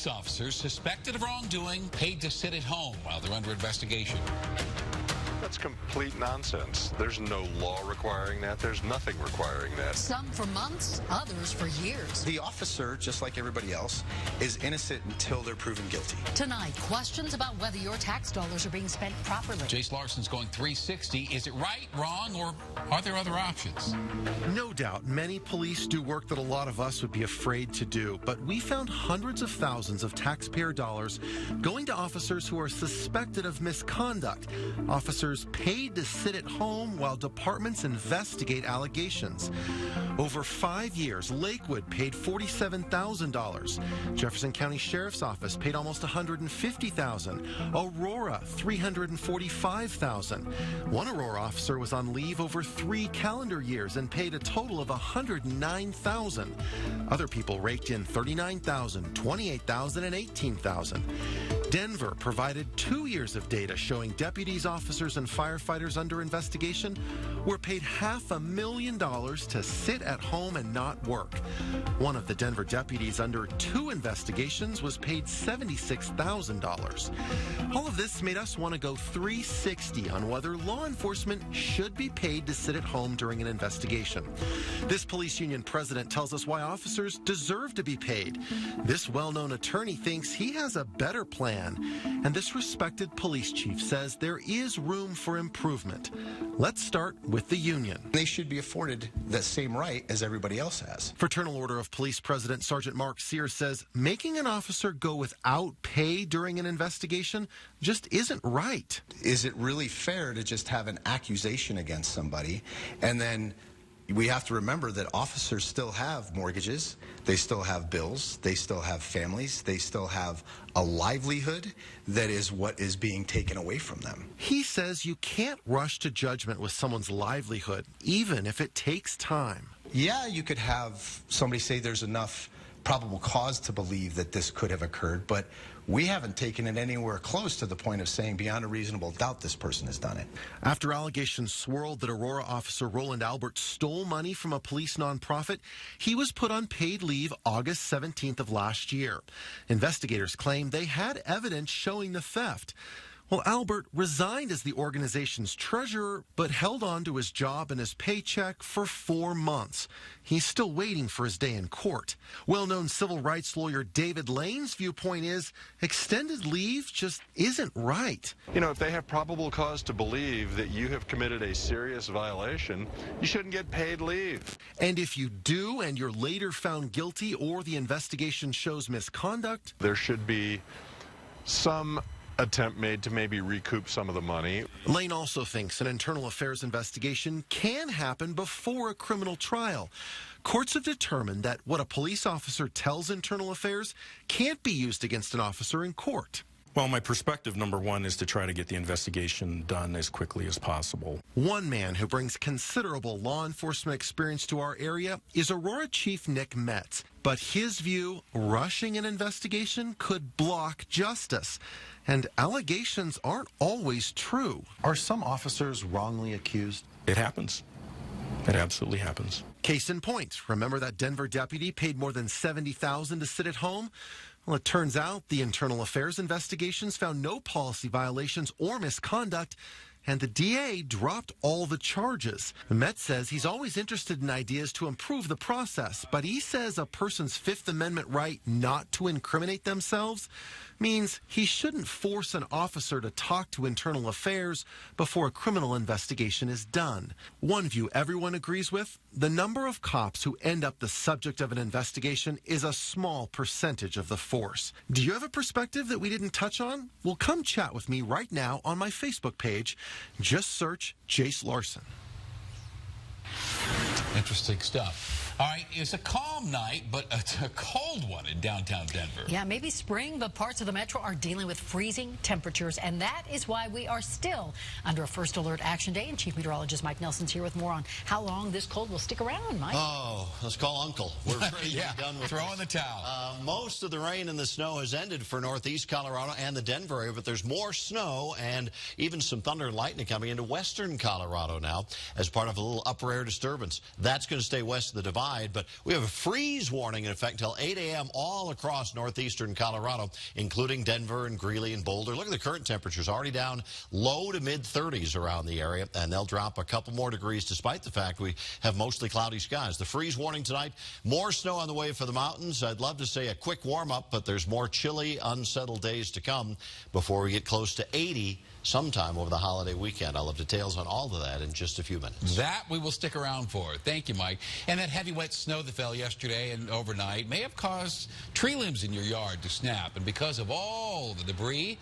Police officers suspected of wrongdoing paid to sit at home while they're under investigation. That's complete nonsense. There's no law requiring that. There's nothing requiring that. Some for months, others for years. The officer, just like everybody else, is innocent until they're proven guilty. Tonight, questions about whether your tax dollars are being spent properly. Jace Larson's going 360. Is it right, wrong, or are there other options? No doubt, many police do work that a lot of us would be afraid to do, but we found hundreds of thousands of taxpayer dollars going to officers who are suspected of misconduct. Officers paid to sit at home while departments investigate allegations. Over 5 years, Lakewood paid $47,000. Jefferson County Sheriff's Office paid almost $150,000. Aurora, $345,000. One Aurora officer was on leave over 3 calendar years and paid a total of $109,000. Other people raked in $39,000, $28,000, and $18,000. Denver provided 2 years of data showing deputies, officers, and firefighters under investigation were paid $500,000 to sit at home and not work. One of the Denver deputies under 2 investigations was paid $76,000. All of this made us want to go 360 on whether law enforcement should be paid to sit at home during an investigation. This police union president tells us why officers deserve to be paid. This well-known attorney thinks he has a better plan. And this respected police chief says there is room for improvement. Let's start with the union. They should be afforded the same right as everybody else has. Fraternal Order of Police President Sergeant Mark Sears says making an officer go without pay during an investigation just isn't right. Is it really fair to just have an accusation against somebody and then we have to remember that officers still have mortgages, they still have bills, they still have families, they still have a livelihood that is what is being taken away from them. He says you can't rush to judgment with someone's livelihood, even if it takes time. Yeah, you could have somebody say there's enough probable cause to believe that this could have occurred, but we haven't taken it anywhere close to the point of saying beyond a reasonable doubt this person has done it. After allegations swirled that Aurora officer Roland Albert stole money from a police nonprofit, he was put on paid leave August 17th of last year. Investigators claim they had evidence showing the theft. Well, Albert resigned as the organization's treasurer, but held on to his job and his paycheck for 4 months. He's still waiting for his day in court. Well-known civil rights lawyer David Lane's viewpoint is extended leave just isn't right. You know, if they have probable cause to believe that you have committed a serious violation, you shouldn't get paid leave. And if you do and you're later found guilty or the investigation shows misconduct, there should be some attempt made to maybe recoup some of the money. Lane also thinks an internal affairs investigation can happen before a criminal trial. Courts have determined that what a police officer tells internal affairs can't be used against an officer in court. Well, my perspective, number one, is to try to get the investigation done as quickly as possible. One man who brings considerable law enforcement experience to our area is Aurora Chief Nick Metz. But his view, rushing an investigation could block justice. And allegations aren't always true. Are some officers wrongly accused? It happens. It absolutely happens. Case in point, remember that Denver deputy paid more than $70,000 to sit at home? Well, it turns out the internal affairs investigations found no policy violations or misconduct, and the DA dropped all the charges. Metz says he's always interested in ideas to improve the process, but he says a person's Fifth Amendment right not to incriminate themselves means he shouldn't force an officer to talk to internal affairs before a criminal investigation is done. One view everyone agrees with, the number of cops who end up the subject of an investigation is a small percentage of the force. Do you have a perspective that we didn't touch on? Well, come chat with me right now on my Facebook page. Just search Jace Larson. Interesting stuff. All right, it's a calm night, but it's a cold one in downtown Denver. Yeah, maybe spring, but parts of the metro are dealing with freezing temperatures, and that is why we are still under a first alert action day. And Chief Meteorologist Mike Nelson's here with more on how long this cold will stick around, Mike. Oh, let's call Uncle. We're ready to be done with throw in the towel. Most of the rain and the snow has ended for northeast Colorado and the Denver area, but there's more snow and even some thunder and lightning coming into western Colorado now as part of a little upper air disturbance. That's going to stay west of the divide. outside, but we have a freeze warning in effect until 8 a.m. all across northeastern Colorado, including Denver and Greeley and Boulder. Look at the current temperatures, already down low to mid-30s around the area, and they'll drop a couple more degrees despite the fact we have mostly cloudy skies. The freeze warning tonight, more snow on the way for the mountains. I'd love to say a quick warm-up, but there's more chilly, unsettled days to come before we get close to 80 sometime over the holiday weekend. I'll have details on all of that in just a few minutes. That we will stick around for. Thank you, Mike. And that heavy wet snow that fell yesterday and overnight may have caused tree limbs in your yard to snap. And because of all the debris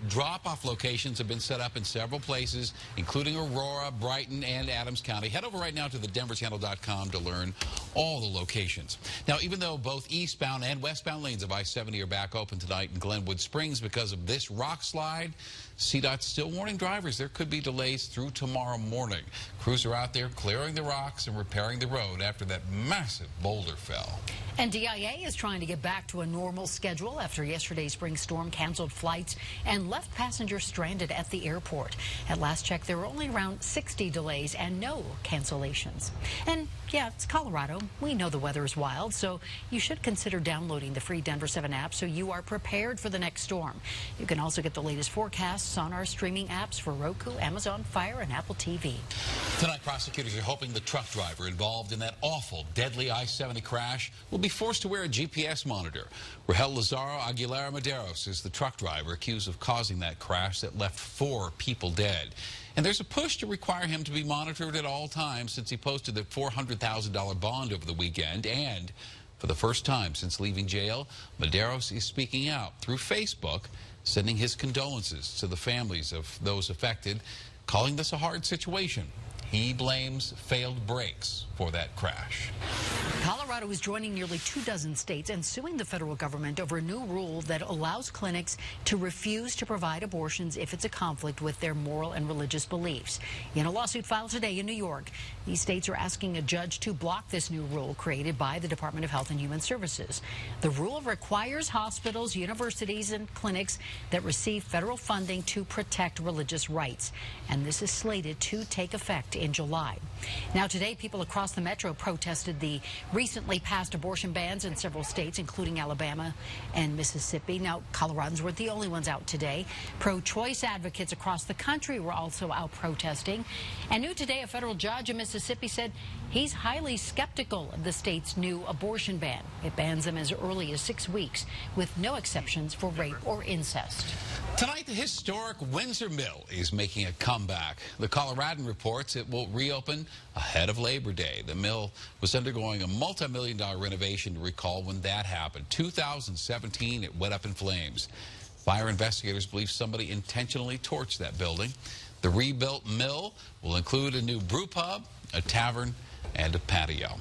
drop-off locations have been set up in several places, including Aurora, Brighton, and Adams County. Head over right now to thedenverchannel.com to learn all the locations. Now, even though both eastbound and westbound lanes of I-70 are back open tonight in Glenwood Springs because of this rock slide, CDOT's still warning drivers there could be delays through tomorrow morning. Crews are out there clearing the rocks and repairing the road after that massive boulder fell. And DIA is trying to get back to a normal schedule after yesterday's spring storm canceled flights and left passengers stranded at the airport. At last check, there were only around 60 delays and no cancellations. And yeah, it's Colorado. We know the weather is wild, so you should consider downloading the free Denver7 app so you are prepared for the next storm. You can also get the latest forecasts on our streaming apps for Roku, Amazon Fire, and Apple TV. Tonight, prosecutors are hoping the truck driver involved in that awful, deadly I-70 crash will be forced to wear a GPS monitor. Rahel Lazaro Aguilera Medeiros is the truck driver accused of causing that crash that left 4 people dead. And there's a push to require him to be monitored at all times since he posted the $400,000 bond over the weekend. And for the first time since leaving jail, Medeiros is speaking out through Facebook, sending his condolences to the families of those affected, calling this a hard situation. He blames failed brakes for that crash. Colorado is joining nearly 24 states and suing the federal government over a new rule that allows clinics to refuse to provide abortions if it's a conflict with their moral and religious beliefs. In a lawsuit filed today in New York, these states are asking a judge to block this new rule created by the Department of Health and Human Services. The rule requires hospitals, universities, and clinics that receive federal funding to protect religious rights. And this is slated to take effect in July. Now, today, people across the metro protested the recently passed abortion bans in several states, including Alabama and Mississippi. Now, Coloradans weren't the only ones out today. Pro-choice advocates across the country were also out protesting. And new today, a federal judge in Mississippi said he's highly skeptical of the state's new abortion ban. It bans them as early as 6 weeks, with no exceptions for rape or incest. Tonight, the historic Windsor Mill is making a comeback. The Coloradan reports it will reopen ahead of Labor Day. The mill was undergoing a multi-million-dollar renovation to recall when that happened. 2017, it went up in flames. Fire investigators believe somebody intentionally torched that building. The rebuilt mill will include a new brew pub, a tavern, and a patio.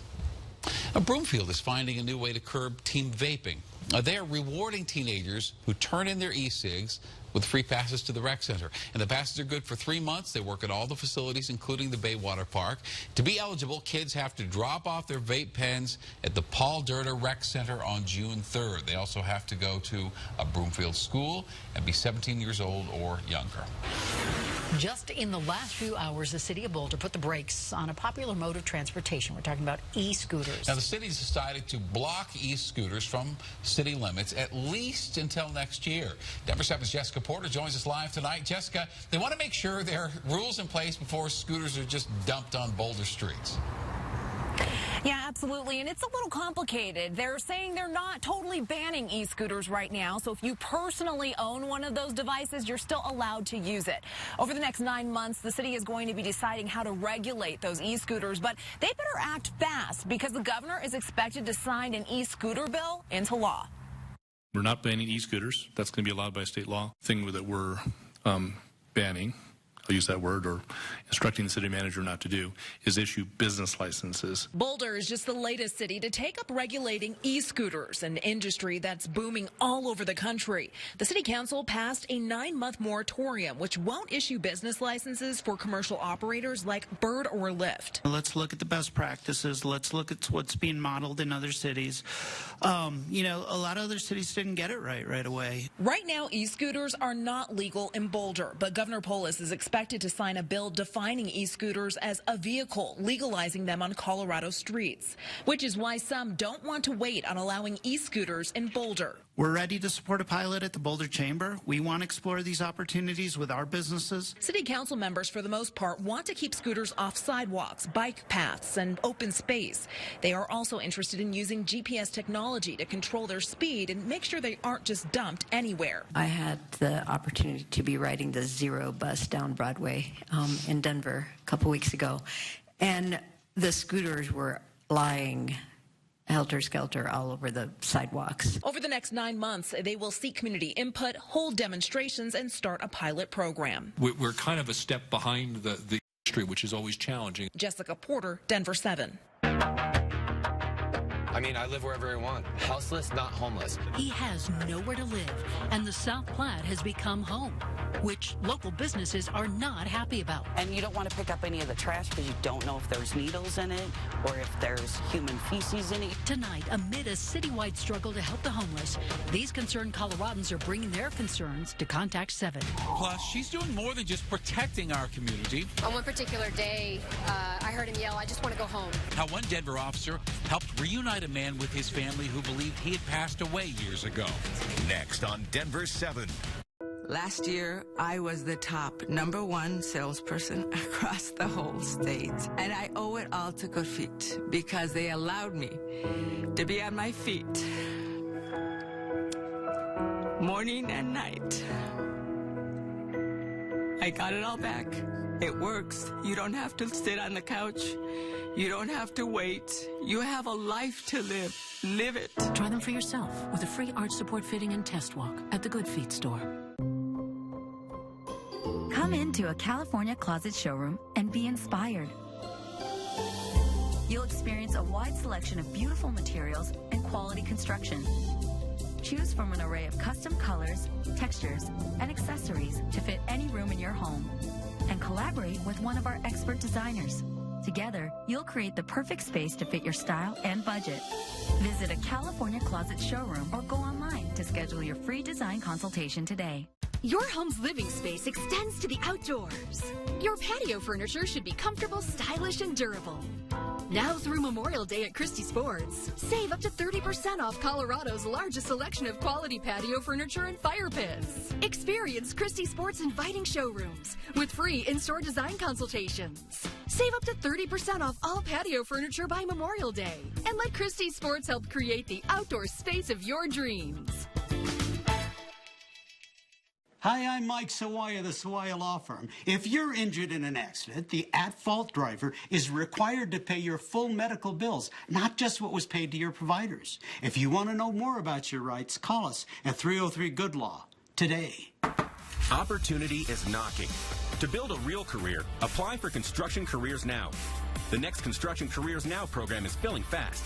Now, Broomfield is finding a new way to curb teen vaping. They are rewarding teenagers who turn in their e-cigs with free passes to the rec center. And the passes are good for 3 months. They work at all the facilities, including the Baywater Park. To be eligible, kids have to drop off their vape pens at the Paul Durda Rec Center on June 3rd. They also have to go to a Broomfield school and be 17 years old or younger. Just in the last few hours, the city of Boulder put the brakes on a popular mode of transportation. We're talking about e-scooters. Now, the city's decided to block e-scooters from city limits at least until next year. Denver7's Jessica Porter joins us live tonight. Jessica, they want to make sure there are rules in place before scooters are just dumped on Boulder streets. Yeah, absolutely. And it's a little complicated. They're saying they're not totally banning e-scooters right now. So if you personally own one of those devices, you're still allowed to use it. Over the next 9 months, the city is going to be deciding how to regulate those e-scooters. But they better act fast because the governor is expected to sign an e-scooter bill into law. We're not banning e-scooters. That's going to be allowed by state law. Thing that we're banning, I'll use that word, or instructing the city manager not to do, is issue business licenses. Boulder is just the latest city to take up regulating e-scooters, an industry that's booming all over the country. The city council passed a 9-month moratorium, which won't issue business licenses for commercial operators like Bird or Lyft. Let's look at the best practices. Let's look at what's being modeled in other cities. You know, a lot of other cities didn't get it right away. Right now, e-scooters are not legal in Boulder, but Governor Polis is expecting expected to sign a bill defining e-scooters as a vehicle, legalizing them on Colorado streets, which is why some don't want to wait on allowing e-scooters in Boulder. We're ready to support a pilot at the Boulder Chamber. We want to explore these opportunities with our businesses. City council members, for the most part, want to keep scooters off sidewalks, bike paths, and open space. They are also interested in using GPS technology to control their speed and make sure they aren't just dumped anywhere. I had the opportunity to be riding the Zero bus down Broadway in Denver a couple weeks ago, and the scooters were lying helter-skelter all over the sidewalks. Over the next 9 months, they will seek community input, hold demonstrations, and start a pilot program. We're kind of a step behind the industry, which is always challenging. Jessica Porter, Denver7. I mean, I live wherever I want. Houseless, not homeless. He has nowhere to live, and the South Platte has become home, which local businesses are not happy about. And you don't want to pick up any of the trash because you don't know if there's needles in it or if there's human feces in it. Tonight, amid a citywide struggle to help the homeless, these concerned Coloradans are bringing their concerns to Contact 7. Plus, she's doing more than just protecting our community. On one particular day, I heard him yell, "I just want to go home." How one Denver officer helped reunite a man with his family who believed he had passed away years ago. Next on Denver7. Last year, I was the top #1 salesperson across the whole state. And I owe it all to Good Feet because they allowed me to be on my feet morning and night. I got it all back. It works. You don't have to sit on the couch. You don't have to wait. You have a life to live. Live it. Try them for yourself with a free arch support fitting and test walk at the Good Feet store. Come into a California Closet showroom and be inspired. You'll experience a wide selection of beautiful materials and quality construction. Choose from an array of custom colors, textures, and accessories to fit any room in your home. And collaborate with one of our expert designers. Together, you'll create the perfect space to fit your style and budget. Visit a California Closet showroom or go online to schedule your free design consultation today. Your home's living space extends to the outdoors. Your patio furniture should be comfortable, stylish, and durable. Now through Memorial Day at Christie Sports, save up to 30% off Colorado's largest selection of quality patio furniture and fire pits. Experience Christie Sports' inviting showrooms with free in-store design consultations. Save up to 30% off all patio furniture by Memorial Day. And let Christie Sports help create the outdoor space of your dreams. Hi, I'm Mike Sawaya of the Sawaya Law Firm. If you're injured in an accident, the at-fault driver is required to pay your full medical bills, not just what was paid to your providers. If you want to know more about your rights, call us at 303-GOOD-LAW today. Opportunity is knocking. To build a real career, apply for Construction Careers Now. The next Construction Careers Now program is filling fast.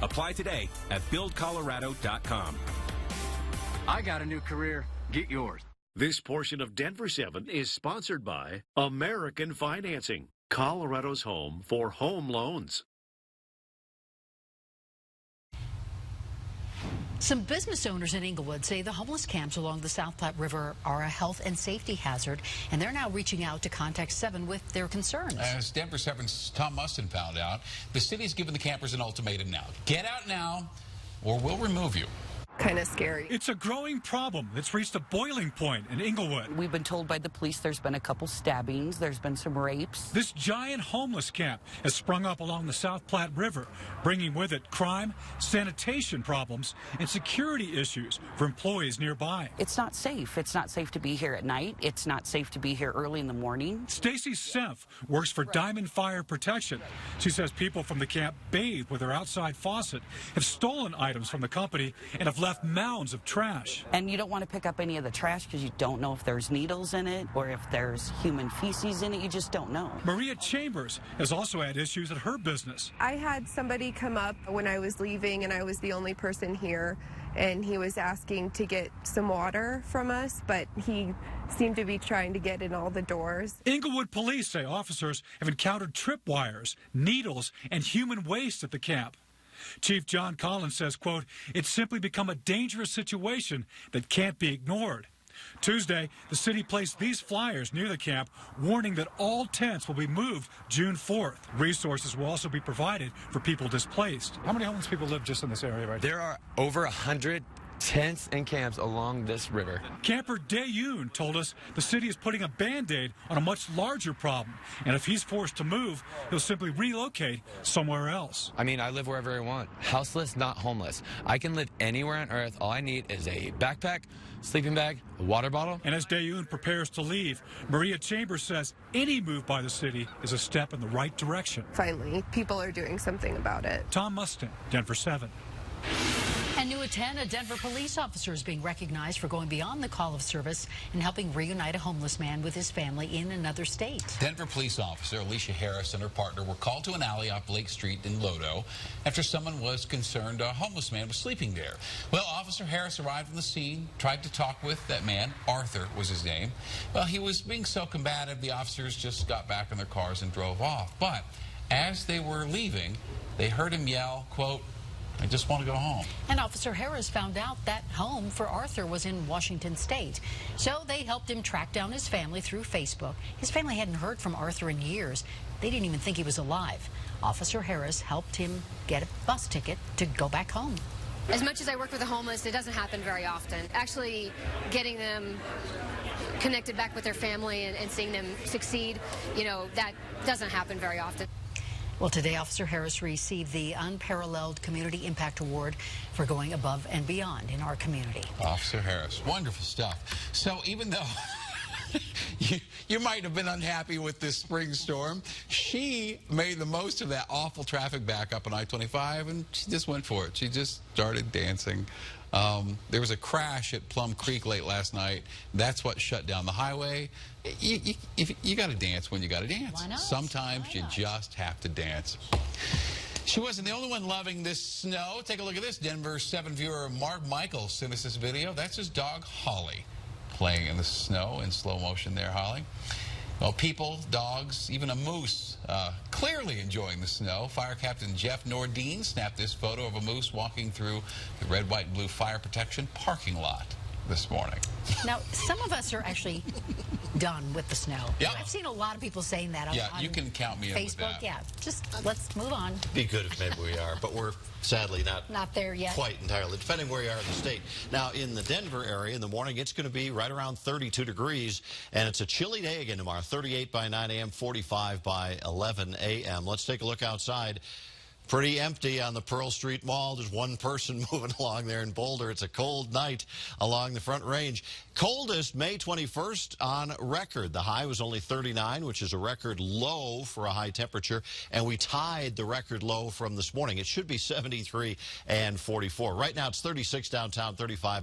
Apply today at buildcolorado.com. I got a new career. Get yours. This portion of Denver7 is sponsored by American Financing, Colorado's home for home loans. Some business owners in Inglewood say the homeless camps along the South Platte River are a health and safety hazard, and they're now reaching out to Contact 7 with their concerns. As Denver7's Tom Mustin found out, the city's given the campers an ultimatum now. Get out now, or we'll remove you. Kind of scary. It's a growing problem that's reached a boiling point in Inglewood. We've been told by the police there's been a couple stabbings, there's been some rapes. This giant homeless camp has sprung up along the South Platte River, bringing with it crime, sanitation problems, and security issues for employees nearby. It's not safe. It's not safe to be here at night. It's not safe to be here early in the morning. Stacy Senf works for Diamond Fire Protection. She says people from the camp bathe with their outside faucet, have stolen items from the company, and have left mounds of trash. And you don't want to pick up any of the trash because you don't know if there's needles in it or if there's human feces in it. You just don't know. Maria Chambers has also had issues at her business. I had somebody come up when I was leaving and I was the only person here, and he was asking to get some water from us, but he seemed to be trying to get in all the doors. Inglewood police say officers have encountered tripwires, needles, and human waste at the camp. Chief John Collins says, quote, "It's simply become a dangerous situation that can't be ignored." Tuesday, the city placed these flyers near the camp warning that all tents will be moved June 4th. Resources will also be provided for people displaced. How many homeless people live just in this area right now? There are over 100 tents and camps along this river. Camper Dayoon told us the city is putting a Band-Aid on a much larger problem, and if he's forced to move, he'll simply relocate somewhere else. I mean, I live wherever I want. Houseless, not homeless. I can live anywhere on earth. All I need is a backpack, sleeping bag, a water bottle. And as Dayoon prepares to leave, Maria Chambers says any move by the city is a step in the right direction. Finally, people are doing something about it. Tom Mustang, Denver7. And new at 10, a Denver police officer is being recognized for going beyond the call of service and helping reunite a homeless man with his family in another state. Denver police officer Alicia Harris and her partner were called to an alley off Lake Street in Lodo after someone was concerned a homeless man was sleeping there. Well, Officer Harris arrived on the scene, tried to talk with that man. Arthur was his name. Well, he was being so combative, the officers just got back in their cars and drove off. But as they were leaving, they heard him yell, quote, "I just want to go home." And Officer Harris found out that home for Arthur was in Washington State. So they helped him track down his family through Facebook. His family hadn't heard from Arthur in years. They didn't even think he was alive. Officer Harris helped him get a bus ticket to go back home. As much as I work with the homeless, it doesn't happen very often. Actually getting them connected back with their family and seeing them succeed, you know, that doesn't happen very often. Well, today, Officer Harris received the Unparalleled Community Impact Award for going above and beyond in our community. Officer Harris, wonderful stuff. So even though you might have been unhappy with this spring storm, she made the most of that awful traffic backup on I-25, and she just went for it. She just started dancing. There was a crash at Plum Creek late last night. That's what shut down the highway. You got to dance when you got to dance. Why not? Sometimes you just have to dance. She wasn't the only one loving this snow. Take a look at this. Denver7 viewer Mark Michaels sent us this video. That's his dog, Holly, playing in the snow in slow motion there, Holly. Well, people, dogs, even a moose clearly enjoying the snow. Fire Captain Jeff Nordine snapped this photo of a moose walking through the red, white, and blue fire protection parking lot this morning. Now, some of us are actually done with the snow. Yeah. I've seen a lot of people saying that on you can count me in with Facebook. that. Yeah, just let's move on. Be good if maybe we are, but we're sadly not there yet. Quite entirely, depending where you are in the state. Now, in the Denver area in the morning, it's going to be right around 32 degrees, and it's a chilly day again tomorrow. 38 by 9 a.m., 45 by 11 a.m. Let's take a look outside. Pretty empty on the Pearl Street Mall. There's one person moving along there in Boulder. It's a cold night along the Front Range. Coldest May 21st on record. The high was only 39, which is a record low for a high temperature, and we tied the record low from this morning. It should be 73 and 44. Right now it's 36 downtown, 35